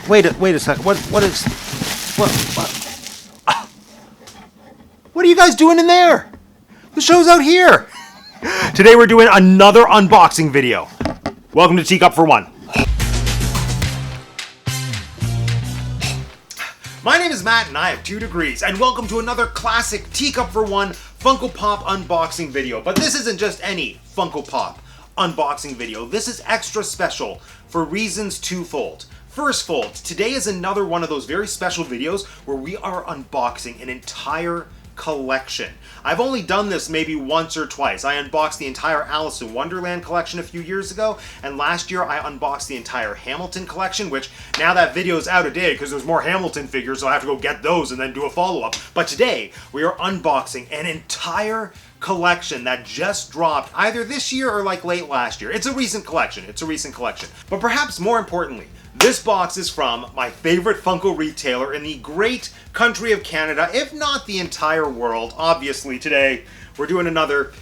Wait a second. What are you guys doing in there? The show's out here. Today we're doing another unboxing video. Welcome to Teacup for One. My name is Matt and I have 2 degrees, and welcome to another classic Teacup for One Funko Pop unboxing video. But this isn't just any Funko Pop unboxing video. This is extra special for reasons twofold. First fold, today is another one of those very special videos where we are unboxing an entire collection. I've only done this maybe once or twice. I unboxed the entire Alice in Wonderland collection a few years ago, and last year I unboxed the entire Hamilton collection, which now that video is out of date because there's more Hamilton figures, so I have to go get those and then do a follow-up. But today we are unboxing an entire collection that just dropped either this year or like late last year. It's a recent collection. But perhaps more importantly, this box is from my favorite Funko retailer in the great country of Canada, if not the entire world. Obviously, today we're doing another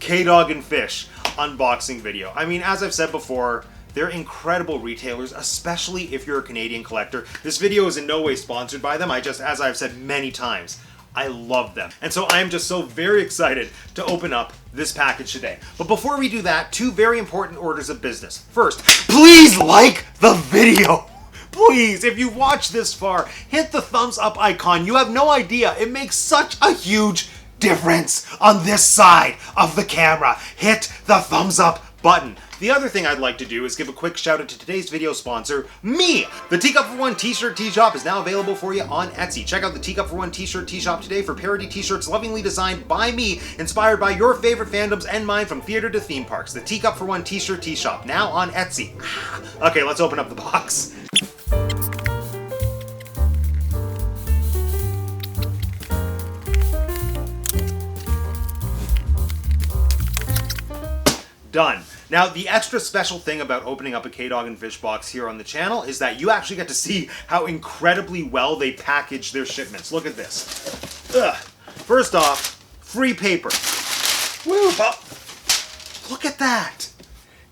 K-Dog and Fish unboxing video. I mean, as I've said before, they're incredible retailers, especially if you're a Canadian collector. This video is in no way sponsored by them. As I've said many times, I love them. And so I am just so very excited to open up this package today. But before we do that, 2 very important orders of business. First, please like the video. Please, if you've watched this far, hit the thumbs up icon. You have no idea. It makes such a huge difference on this side of the camera. Hit the thumbs up button. The other thing I'd like to do is give a quick shout out to today's video sponsor, me! The Teacup for One t-shirt t-shop is now available for you on Etsy. Check out the Teacup for One t-shirt t-shop today for parody t-shirts lovingly designed by me, inspired by your favorite fandoms and mine from theater to theme parks. The Teacup for One t-shirt t-shop, now on Etsy. Okay, let's open up the box. Done. Now, the extra special thing about opening up a K-Dog and Fish box here on the channel is that you actually get to see how incredibly well they package their shipments. Look at this. Ugh. First off, free paper. Woo! Oh, look at that.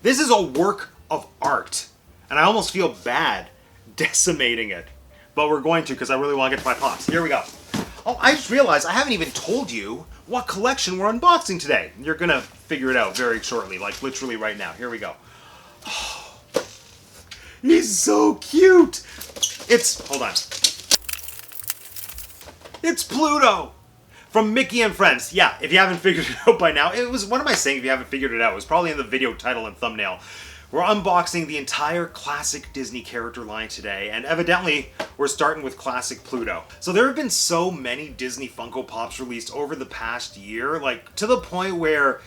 This is a work of art. And I almost feel bad decimating it. But we're going to because I really want to get to my pops. Here we go. Oh, I just realized I haven't even told you what collection we're unboxing today. You're gonna figure it out very shortly, like literally right now. Here we go. Oh, he's so cute. Hold on. It's Pluto from Mickey and Friends. Yeah, if you haven't figured it out by now, what am I saying if you haven't figured it out? It was probably in the video title and thumbnail. We're unboxing the entire classic Disney character line today, and evidently, we're starting with classic Pluto. So there have been so many Disney Funko Pops released over the past year, like, to the point where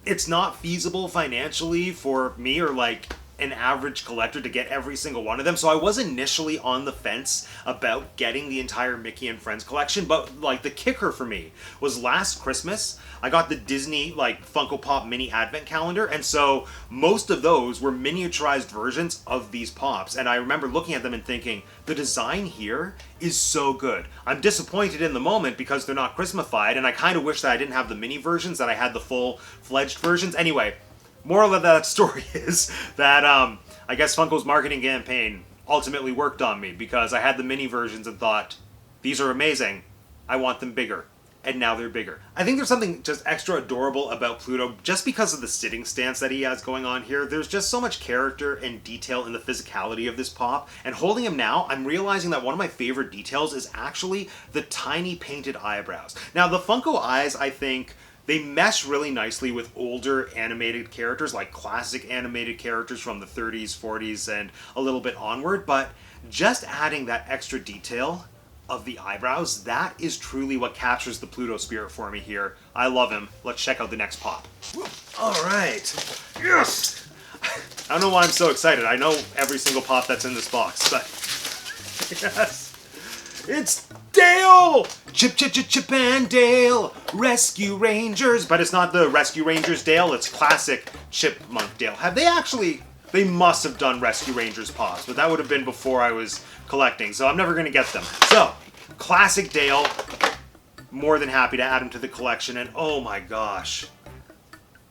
it's not feasible financially for me or, like, an average collector to get every single one of them. So I was initially on the fence about getting the entire Mickey and Friends collection, but like the kicker for me was last Christmas, I got the Disney like Funko Pop mini advent calendar, and so most of those were miniaturized versions of these pops, and I remember looking at them and thinking, the design here is so good. I'm disappointed in the moment because they're not Christmasified, and I kind of wish that I didn't have the mini versions, that I had the full-fledged versions. Anyway, moral of that story is that I guess Funko's marketing campaign ultimately worked on me because I had the mini versions and thought, these are amazing, I want them bigger. And now they're bigger. I think there's something just extra adorable about Pluto just because of the sitting stance that he has going on here. There's just so much character and detail in the physicality of this pop. And holding him now, I'm realizing that one of my favorite details is actually the tiny painted eyebrows. Now, the Funko eyes, I think, they mesh really nicely with older animated characters, like classic animated characters from the 30s, 40s, and a little bit onward, but just adding that extra detail of the eyebrows, that is truly what captures the Pluto spirit for me here. I love him. Let's check out the next pop. All right. Yes! I don't know why I'm so excited. I know every single pop that's in this box, but yes. It's Dale! Chip and Dale, Rescue Rangers. But it's not the Rescue Rangers Dale, it's classic Chipmunk Dale. They must have done Rescue Rangers pops, but that would have been before I was collecting, so I'm never going to get them. So, classic Dale, more than happy to add him to the collection, and oh my gosh.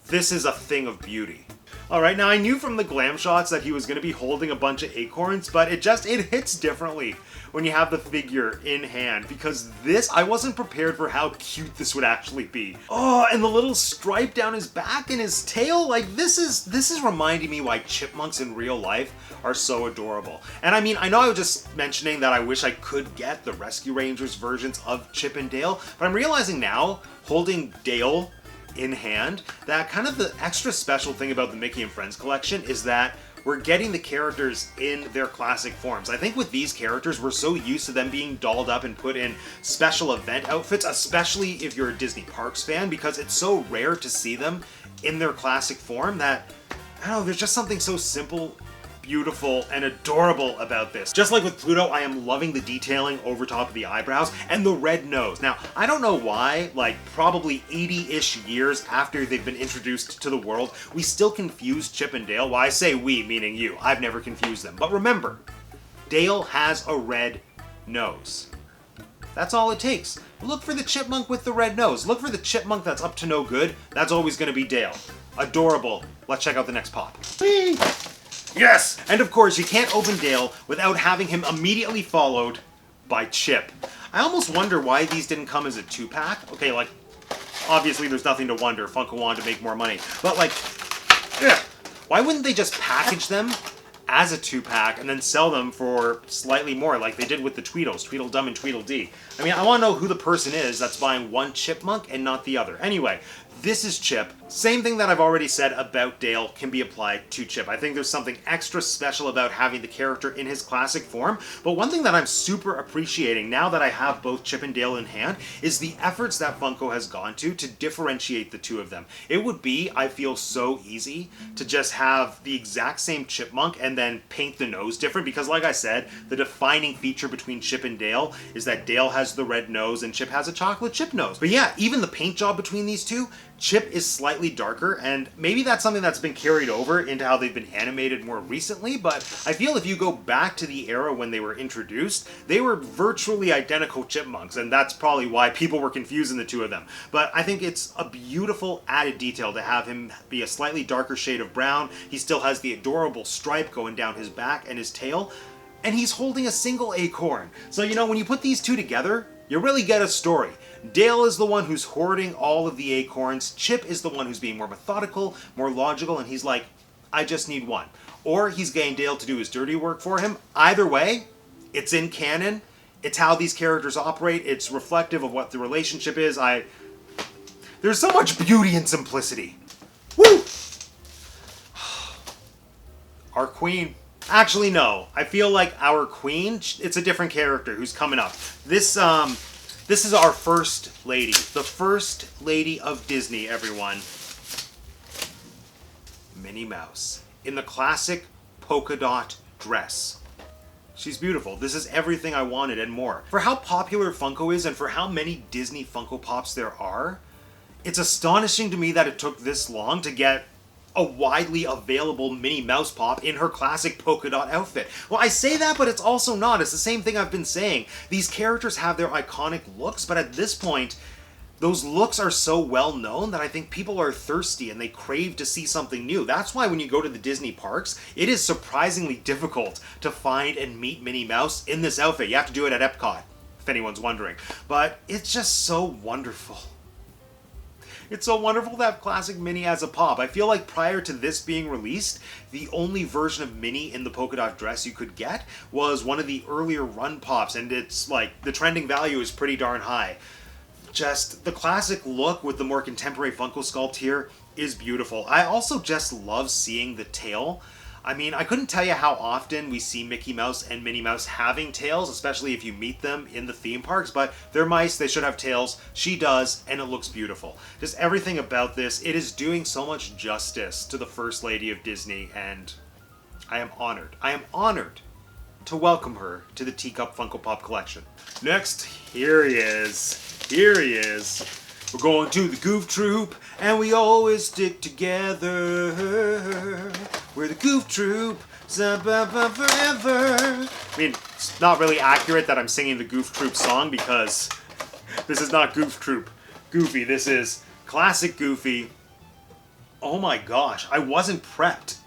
This is a thing of beauty. Alright, now I knew from the glam shots that he was going to be holding a bunch of acorns, but it hits differently when you have the figure in hand, because this, I wasn't prepared for how cute this would actually be. Oh, and the little stripe down his back and his tail, like this is reminding me why chipmunks in real life are so adorable. And I mean, I know I was just mentioning that I wish I could get the Rescue Rangers versions of Chip and Dale, but I'm realizing now, holding Dale in hand, that kind of the extra special thing about the Mickey and Friends collection is that we're getting the characters in their classic forms. I think with these characters, we're so used to them being dolled up and put in special event outfits, especially if you're a Disney Parks fan, because it's so rare to see them in their classic form that, I don't know, there's just something so simple, beautiful, and adorable about this. Just like with Pluto, I am loving the detailing over top of the eyebrows and the red nose. Now, I don't know why, like probably 80-ish years after they've been introduced to the world, we still confuse Chip and Dale. Well, I say we, meaning you. I've never confused them. But remember, Dale has a red nose. That's all it takes. Look for the chipmunk with the red nose. Look for the chipmunk that's up to no good. That's always going to be Dale. Adorable. Let's check out the next pop. Whee! Yes! And of course, you can't open Dale without having him immediately followed by Chip. I almost wonder why these didn't come as a 2-pack. Okay, like, obviously there's nothing to wonder. Funko wanted to make more money. But like, yeah, why wouldn't they just package them as a 2-pack and then sell them for slightly more like they did with the Tweedles, Tweedledum and Tweedledee? I mean, I want to know who the person is that's buying one chipmunk and not the other. Anyway, this is Chip. Same thing that I've already said about Dale can be applied to Chip. I think there's something extra special about having the character in his classic form, but one thing that I'm super appreciating now that I have both Chip and Dale in hand is the efforts that Funko has gone to differentiate the two of them. It would be, I feel, so easy to just have the exact same chipmunk and then paint the nose different, because like I said, the defining feature between Chip and Dale is that Dale has the red nose and Chip has a chocolate chip nose. But yeah, even the paint job between these two, Chip is slightly darker, and maybe that's something that's been carried over into how they've been animated more recently, but I feel if you go back to the era when they were introduced, they were virtually identical chipmunks, and that's probably why people were confusing the two of them. But I think it's a beautiful added detail to have him be a slightly darker shade of brown. He still has the adorable stripe going down his back and his tail, and he's holding a single acorn. So, you know, when you put these two together, you really get a story. Dale is the one who's hoarding all of the acorns. Chip is the one who's being more methodical, more logical, and he's like, I just need one. Or he's getting Dale to do his dirty work for him. Either way, it's in canon. It's how these characters operate. It's reflective of what the relationship is. There's so much beauty and simplicity. Woo! Our queen. Actually, no. I feel like our queen, it's a different character who's coming up. This is our first lady. The first lady of Disney, everyone. Minnie Mouse. In the classic polka dot dress. She's beautiful. This is everything I wanted and more. For how popular Funko is and for how many Disney Funko Pops there are, it's astonishing to me that it took this long to get a widely available Minnie Mouse Pop in her classic polka dot outfit. Well, I say that, but it's also not. It's the same thing I've been saying. These characters have their iconic looks, but at this point, those looks are so well known that I think people are thirsty and they crave to see something new. That's why when you go to the Disney parks, it is surprisingly difficult to find and meet Minnie Mouse in this outfit. You have to do it at Epcot, if anyone's wondering. But it's just so wonderful. It's so wonderful to have classic Minnie as a pop. I feel like prior to this being released, the only version of Minnie in the polka dot dress you could get was one of the earlier run pops, and it's like, the trending value is pretty darn high. Just the classic look with the more contemporary Funko sculpt here is beautiful. I also just love seeing the tail. I mean, I couldn't tell you how often we see Mickey Mouse and Minnie Mouse having tails, especially if you meet them in the theme parks, but they're mice, they should have tails. She does, and it looks beautiful. Just everything about this, it is doing so much justice to the First Lady of Disney, and I am honored. I am honored to welcome her to the Teacup Funko Pop Collection. Next, here he is. Here he is. We're going to the Goof Troop, and we always stick together. We're the Goof Troop, forever. I mean, it's not really accurate that I'm singing the Goof Troop song because this is not Goof Troop Goofy. This is classic Goofy. Oh my gosh, I wasn't prepped.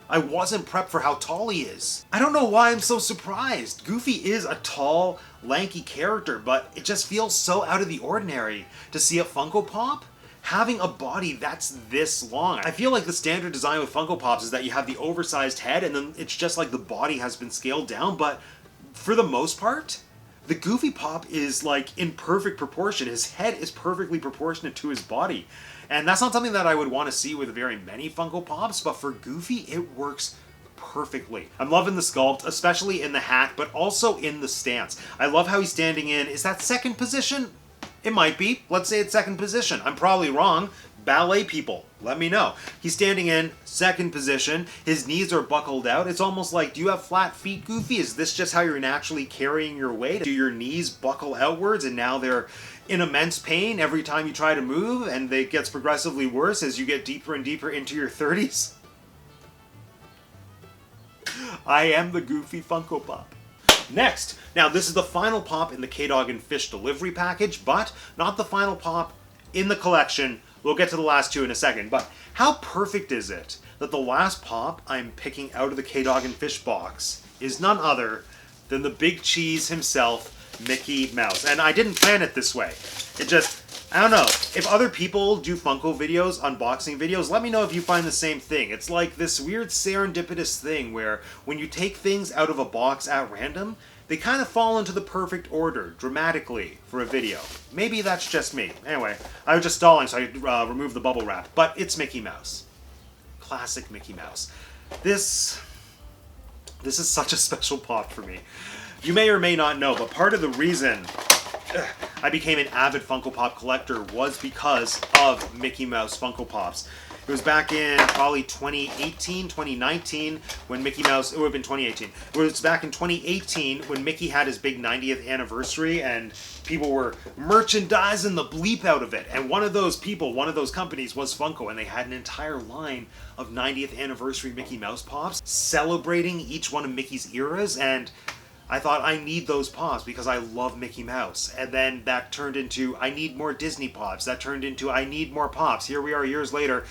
I wasn't prepped for how tall he is. I don't know why I'm so surprised. Goofy is a tall, lanky character, but it just feels so out of the ordinary to see a Funko Pop having a body that's this long. I feel like the standard design with Funko Pops is that you have the oversized head and then it's just like the body has been scaled down, but for the most part, the Goofy Pop is like in perfect proportion. His head is perfectly proportionate to his body. And that's not something that I would want to see with very many Funko Pops, but for Goofy, it works perfectly. I'm loving the sculpt, especially in the hat, but also in the stance. I love how he's standing in, is that second position? It might be. Let's say it's second position. I'm probably wrong. Ballet people, let me know. He's standing in second position. His knees are buckled out. It's almost like, do you have flat feet, Goofy? Is this just how you're naturally carrying your weight? Do your knees buckle outwards and now they're in immense pain every time you try to move, and it gets progressively worse as you get deeper and deeper into your 30s? I am the Goofy Funko Pop. Next, now this is the final pop in the K-Dog and Fish delivery package, but not the final pop in the collection. We'll get to the last two in a second, but how perfect is it that the last pop I'm picking out of the K-Dog and Fish box is none other than the big cheese himself, Mickey Mouse. And I didn't plan it this way. It just, I don't know. If other people do Funko videos, unboxing videos, let me know if you find the same thing. It's like this weird serendipitous thing where when you take things out of a box at random, they kind of fall into the perfect order, dramatically, for a video. Maybe that's just me. Anyway, I was just stalling so I could remove the bubble wrap. But it's Mickey Mouse. Classic Mickey Mouse. This is such a special pop for me. You may or may not know, but part of the reason I became an avid Funko Pop collector was because of Mickey Mouse Funko Pops. It was back in probably 2018, 2019 when Mickey Mouse, it would have been 2018. It was back in 2018 when Mickey had his big 90th anniversary and people were merchandising the bleep out of it. And one of those people, one of those companies was Funko, and they had an entire line of 90th anniversary Mickey Mouse Pops celebrating each one of Mickey's eras, and I thought I need those Pops because I love Mickey Mouse. And then that turned into I need more Disney Pops. That turned into I need more Pops. Here we are years later.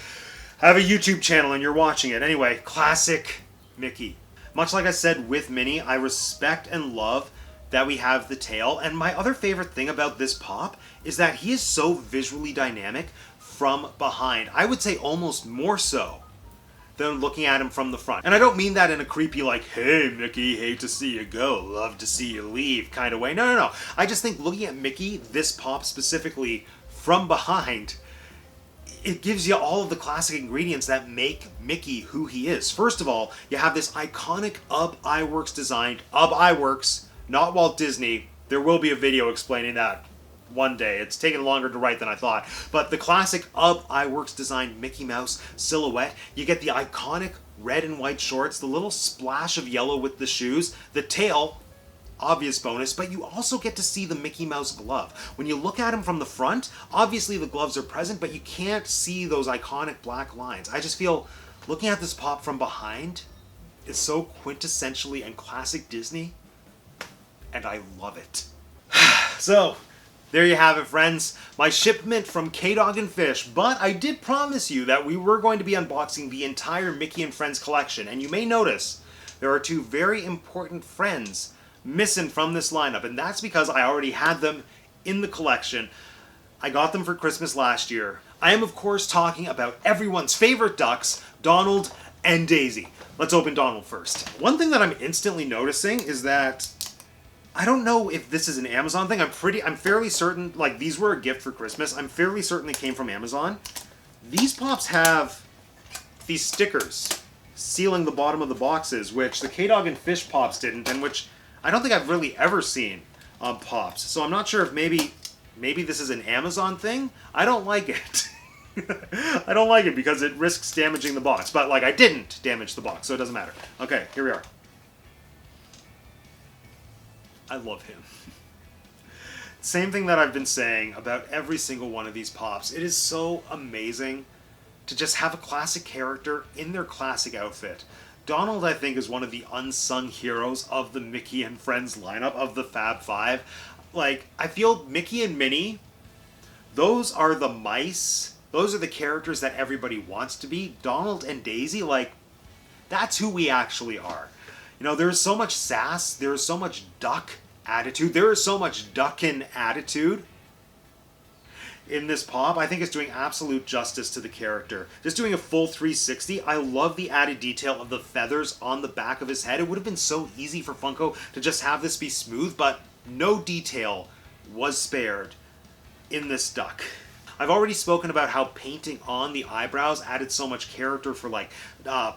I have a YouTube channel and you're watching it. Anyway, classic Mickey. Much like I said with Minnie, I respect and love that we have the tail. And my other favorite thing about this Pop is that he is so visually dynamic from behind. I would say almost more so than looking at him from the front. And I don't mean that in a creepy like, hey Mickey, hate to see you go, love to see you leave kind of way. No. I just think looking at Mickey, this Pop specifically, from behind, it gives you all of the classic ingredients that make Mickey who he is. First of all, you have this iconic UB Iwerks designed, UB Iwerks, not Walt Disney. There will be a video explaining that one day. It's taken longer to write than I thought. But the classic UB Iwerks designed Mickey Mouse silhouette. You get the iconic red and white shorts, the little splash of yellow with the shoes, the tail, obvious bonus, but you also get to see the Mickey Mouse glove. When you look at him from the front, obviously the gloves are present, but you can't see those iconic black lines. I just feel looking at this Pop from behind is so quintessentially and classic Disney, and I love it. So, there you have it, friends. My shipment from K-Dog and Fish, but I did promise you that we were going to be unboxing the entire Mickey and Friends collection, and you may notice there are two very important friends missing from this lineup, and that's because I already had them in the collection. I got them for Christmas last year. I am, of course, talking about everyone's favorite ducks, Donald and Daisy. Let's open Donald first. One thing that I'm instantly noticing is that I don't know if this is an Amazon thing. I'm fairly certain, like, these were a gift for Christmas. I'm fairly certain they came from Amazon. These Pops have these stickers sealing the bottom of the boxes, which the K-Dog and Fish Pops didn't, and which I don't think I've really ever seen on Pops. So I'm not sure if maybe this is an Amazon thing. I don't like it. I don't like it because it risks damaging the box. But, like, I didn't damage the box, so it doesn't matter. Okay, here we are. I love him. Same thing that I've been saying about every single one of these Pops. It is so amazing to just have a classic character in their classic outfit. Donald, I think, is one of the unsung heroes of the Mickey and Friends lineup, of the Fab Five. Like, I feel Mickey and Minnie, those are the mice Those are the characters that everybody wants to be. Donald and Daisy, like, that's who we actually are. You know, there's so much sass, there's so much duck attitude, there is so much duckin' attitude in this pop. I think it's doing absolute justice to the character. Just doing a full 360. I love the added detail of the feathers on the back of his head. It would have been so easy for Funko to just have this be smooth, but no detail was spared in this duck. I've already spoken about how painting on the eyebrows added so much character for like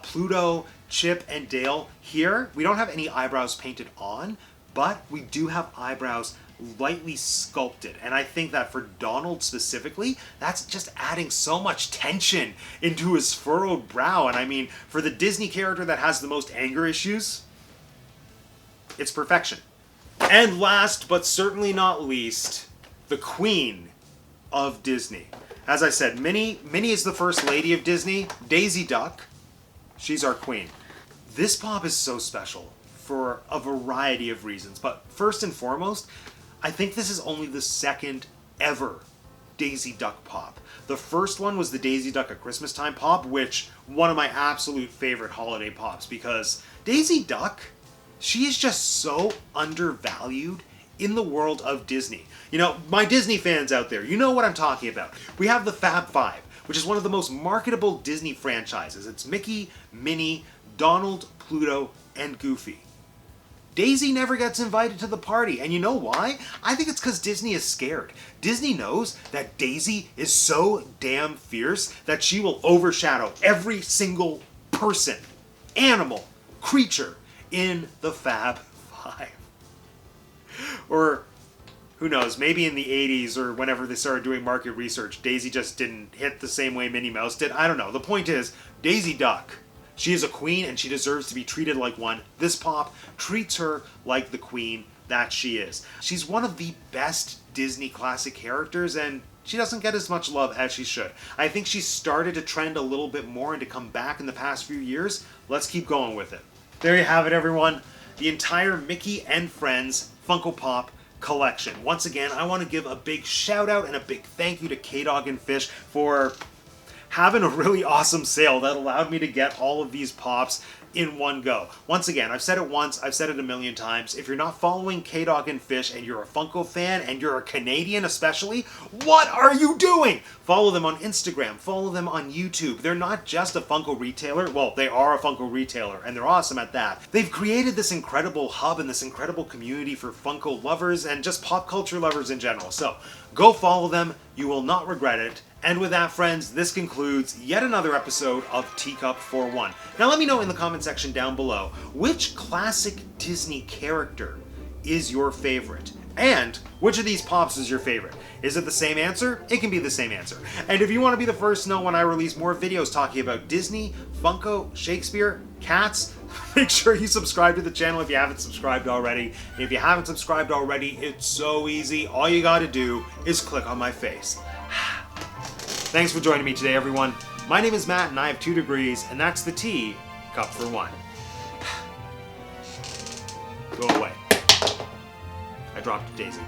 Pluto, Chip, and Dale. Here, we don't have any eyebrows painted on, but we do have eyebrows lightly sculpted. And I think that for Donald specifically, that's just adding so much tension into his furrowed brow. And I mean, for the Disney character that has the most anger issues, it's perfection. And last, but certainly not least, the Queen of Disney. As I said, Minnie is the first lady of Disney. Daisy Duck, she's our queen. This pop is so special for a variety of reasons, but first and foremost, I think this is only the second ever Daisy Duck pop. The first one was the Daisy Duck at Christmas Time pop, which one of my absolute favorite holiday pops, because Daisy Duck, she is just so undervalued in the world of Disney. You know, my Disney fans out there, you know what I'm talking about. We have the Fab Five, which is one of the most marketable Disney franchises. It's Mickey, Minnie, Donald, Pluto, and Goofy. Daisy never gets invited to the party, and you know why? I think it's because Disney is scared. Disney knows that Daisy is so damn fierce that she will overshadow every single person, animal, creature in the Fab Five. Or, who knows, maybe in the 80s or whenever they started doing market research, Daisy just didn't hit the same way Minnie Mouse did. I don't know. The point is, Daisy Duck, she is a queen and she deserves to be treated like one. This pop treats her like the queen that she is. She's one of the best Disney classic characters, and she doesn't get as much love as she should. I think she's started to trend a little bit more and to come back in the past few years. Let's keep going with it. There you have it, everyone. The entire Mickey and Friends Funko Pop collection. Once again, I want to give a big shout out and a big thank you to K-Dog and Fish for having a really awesome sale that allowed me to get all of these pops in one go. Once again, I've said it once, I've said it a million times. If you're not following K-Dog and Fish and you're a Funko fan and you're a Canadian especially, what are you doing? Follow them on Instagram, follow them on YouTube. They're not just a Funko retailer. Well, they are a Funko retailer and they're awesome at that. They've created this incredible hub and this incredible community for Funko lovers and just pop culture lovers in general. So go follow them, you will not regret it. And with that, friends, this concludes yet another episode of Teacup for One. Now let me know in the comment section down below, which classic Disney character is your favorite? And which of these pops is your favorite? Is it the same answer? It can be the same answer. And if you want to be the first to know when I release more videos talking about Disney, Funko, Shakespeare, cats, make sure you subscribe to the channel if you haven't subscribed already. And if you haven't subscribed already, it's so easy. All you gotta do is click on my face. Thanks for joining me today, everyone. My name is Matt, and I have 2 degrees, and that's the Tea Cup for One. Go away. I dropped Daisy.